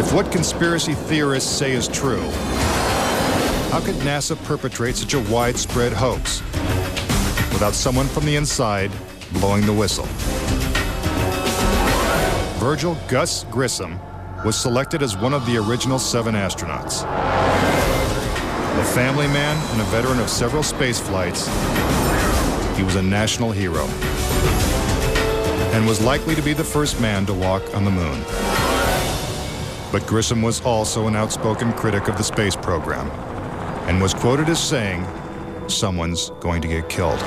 If what conspiracy theorists say is true, how could NASA perpetrate such a widespread hoax without someone from the inside blowing the whistle? Virgil Gus Grissom was selected as one of the original 7 astronauts. A family man and a veteran of several space flights, he was a national hero and was likely to be the first man to walk on the moon. But Grissom was also an outspoken critic of the space program and was quoted as saying, "Someone's going to get killed."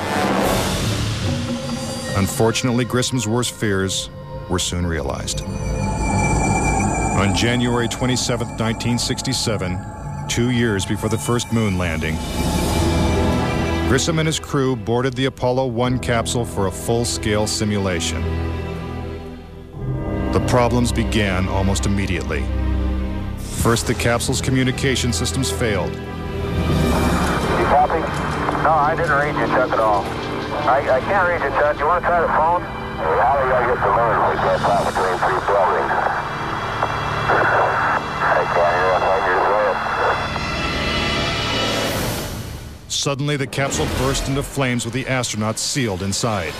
Unfortunately, Grissom's worst fears were soon realized. On January 27, 1967, 2 years before the first moon landing, Grissom and his crew boarded the Apollo 1 capsule for a full-scale simulation. The problems began almost immediately. First, the capsule's communication systems failed. You copy? No, I didn't read you, Chuck, at all. I can't read you, Chuck. You want to try the phone? How do I get the moon? We can't talk between 3 buildings. I can't hear a thing you're saying. Suddenly, the capsule burst into flames with the astronauts sealed inside.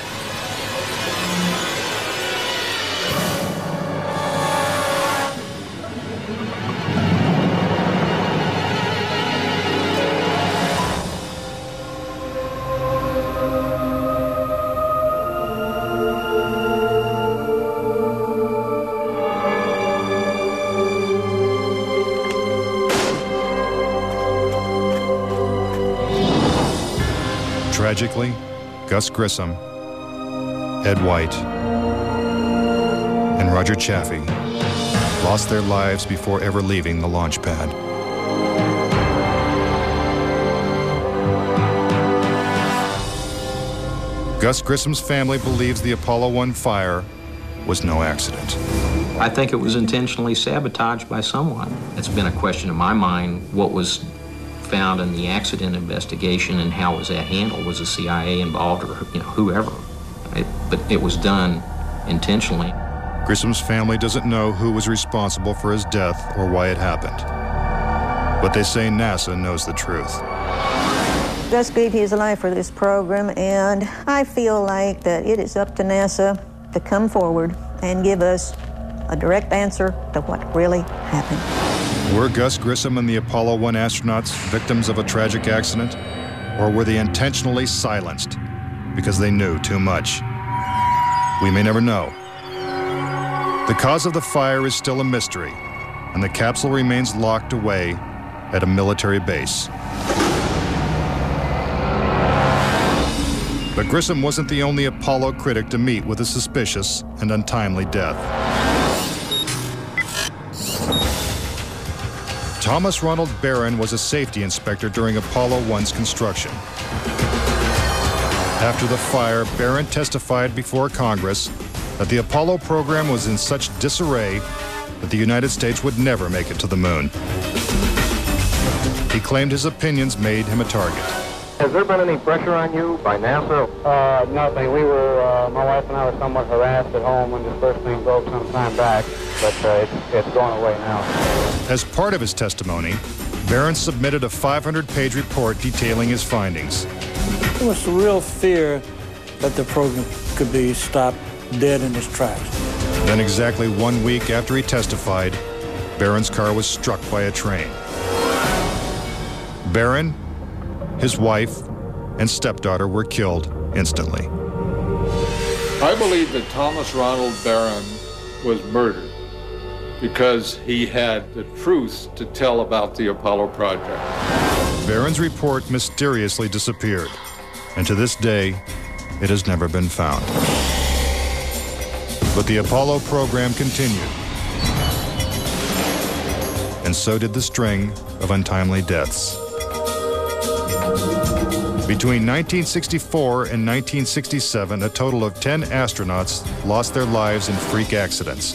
Tragically, Gus Grissom, Ed White, and Roger Chaffee lost their lives before ever leaving the launch pad. Gus Grissom's family believes the Apollo 1 fire was no accident. I think it was intentionally sabotaged by someone. It's been a question in my mind, what was found in the accident investigation and how was that handled? Was the CIA involved or whoever? But it was done intentionally. Grissom's family doesn't know who was responsible for his death or why it happened. But they say NASA knows the truth. Gus gave his life for this program, and I feel like that it is up to NASA to come forward and give us a direct answer to what really happened. Were Gus Grissom and the Apollo 1 astronauts victims of a tragic accident? Or were they intentionally silenced because they knew too much? We may never know. The cause of the fire is still a mystery, and the capsule remains locked away at a military base. But Grissom wasn't the only Apollo critic to meet with a suspicious and untimely death. Thomas Ronald Barron was a safety inspector during Apollo 1's construction. After the fire, Barron testified before Congress that the Apollo program was in such disarray that the United States would never make it to the moon. He claimed his opinions made him a target. Has there been any pressure on you by NASA? Nothing. We were, my wife and I were somewhat harassed at home when this first thing broke some time back, but it's gone away now. As part of his testimony, Barron submitted a 500-page report detailing his findings. There was a real fear that the program could be stopped dead in its tracks. Then exactly 1 week after he testified, Barron's car was struck by a train. Barron, his wife, and stepdaughter were killed instantly. I believe that Thomas Ronald Barron was murdered because he had the truth to tell about the Apollo project. Barron's report mysteriously disappeared, and to this day, it has never been found. But the Apollo program continued, and so did the string of untimely deaths. Between 1964 and 1967, a total of 10 astronauts lost their lives in freak accidents.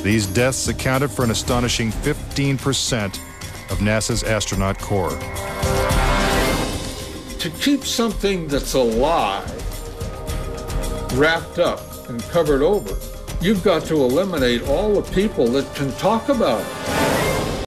These deaths accounted for an astonishing 15% of NASA's astronaut corps. To keep something that's alive wrapped up and covered over you've got to eliminate all the people that can talk about it.